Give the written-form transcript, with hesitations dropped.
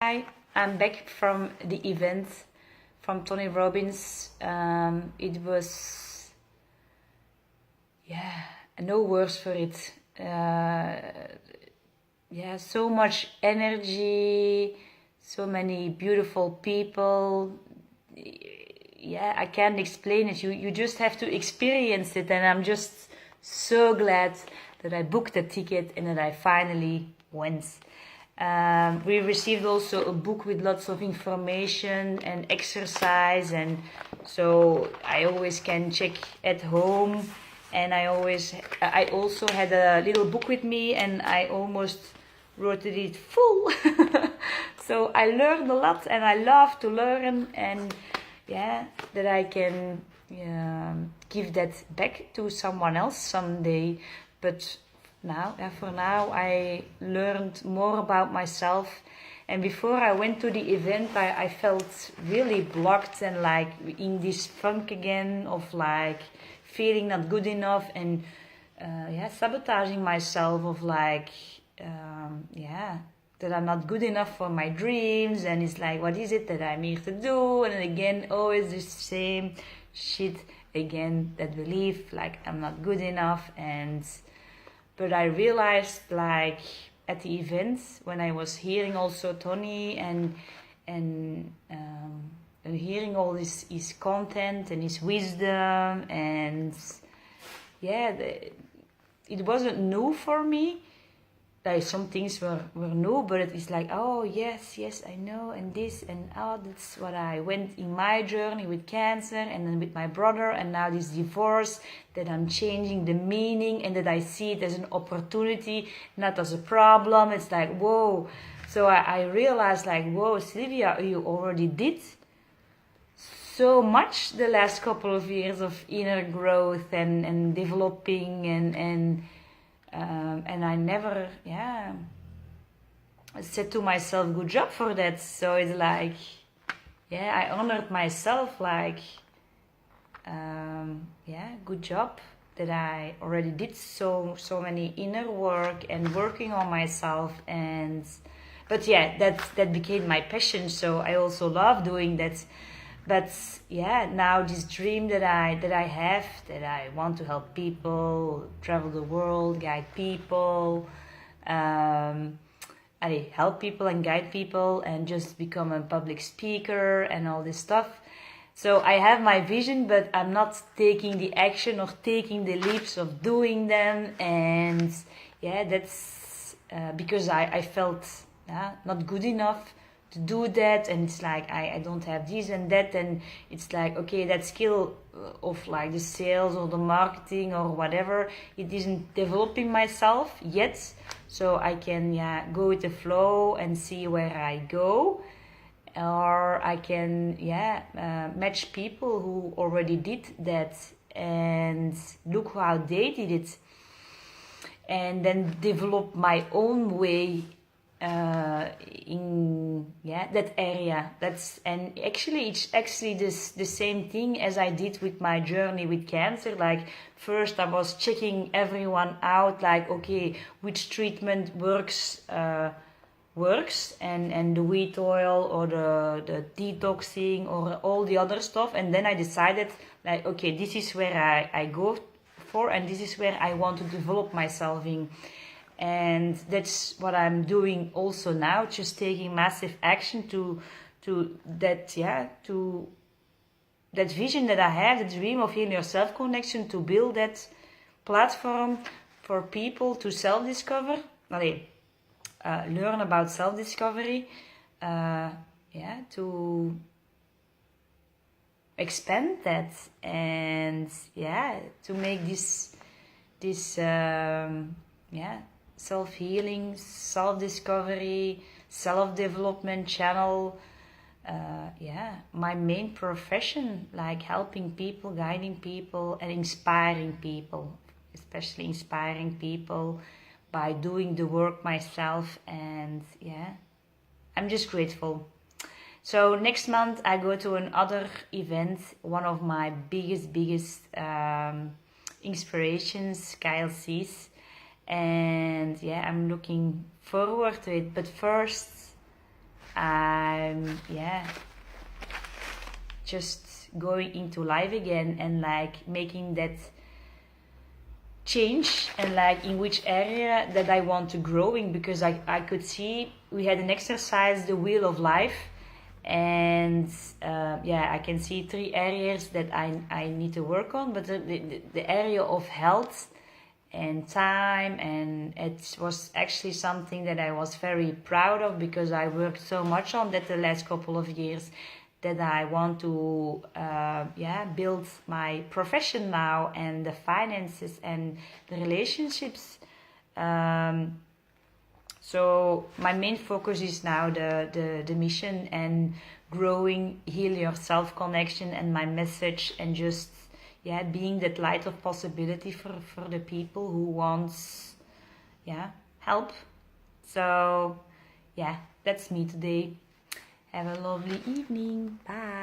Hi, I'm back from the event from Tony Robbins. It was, yeah, no words for it. Yeah, so much energy, so many beautiful people. Yeah, I can't explain it. You just have to experience it, and I'm just so glad that I booked a ticket and that I finally went. We received also a book with lots of information and exercise, and so I always can check at home. And I also had a little book with me, and I almost wrote it full. So I learned a lot, and I love to learn, and yeah, that I can give that back to someone else someday. But for now, I learned more about myself. And before I went to the event, I felt really blocked and like in this funk again of like feeling not good enough and sabotaging myself of like that I'm not good enough for my dreams, and it's like, what is it that I'm here to do? And again, always the same shit again, that belief like I'm not good enough. But I realized, like at the events when I was hearing also Tony and hearing all his content and his wisdom, and it wasn't new for me. Like some things were new, but it's like, oh yes, I know, and this, and oh, that's what I went in my journey with cancer, and then with my brother, and now this divorce, that I'm changing the meaning, and that I see it as an opportunity, not as a problem. It's like, whoa. So I realized, like, whoa, Sylvia, you already did so much the last couple of years of inner growth and developing, and I never, said to myself, good job for that. So it's like, I honored myself, like, good job that I already did so many inner work and working on myself. But that became my passion. So I also love doing that. But now this dream that I have, that I want to help people, travel the world, guide people, help people and guide people, and just become a public speaker and all this stuff. So I have my vision, but I'm not taking the action or taking the leaps of doing them. And that's because I felt not good enough to do that, and it's like I don't have this and that, and it's like, okay, that skill of like the sales or the marketing or whatever, it isn't developing myself yet, so I can go with the flow and see where I go, or I can match people who already did that and look how they did it, and then develop my own way in that area. And actually it's actually the same thing as I did with my journey with cancer. Like first I was checking everyone out, like, okay, which treatment works, and the wheat oil or the detoxing or all the other stuff, and then I decided, like, okay, this is where I go for, and this is where I want to develop myself in. And that's what I'm doing also now, just taking massive action to that vision that I have, the dream of healing yourself connection, to build that platform for people to self-discover, learn about self-discovery, to expand that, and to make this self-healing, self-discovery, self-development channel, my main profession, like helping people, guiding people, and inspiring people, especially inspiring people by doing the work myself. And I'm just grateful. So next month I go to another event, one of my biggest inspirations, Kyle Cease. And I'm looking forward to it. But first, I'm just going into life again and like making that change, and like in which area that I want to grow in, because I could see we had an exercise, the wheel of life, and I can see 3 areas that I need to work on, but the area of health and time, and it was actually something that I was very proud of, because I worked so much on that the last couple of years, that I want to build my profession now, and the finances and the relationships. So my main focus is now the mission and growing Heal Yourself connection, and my message, and just being that light of possibility for the people who wants help. So that's me today. Have a lovely evening. Bye.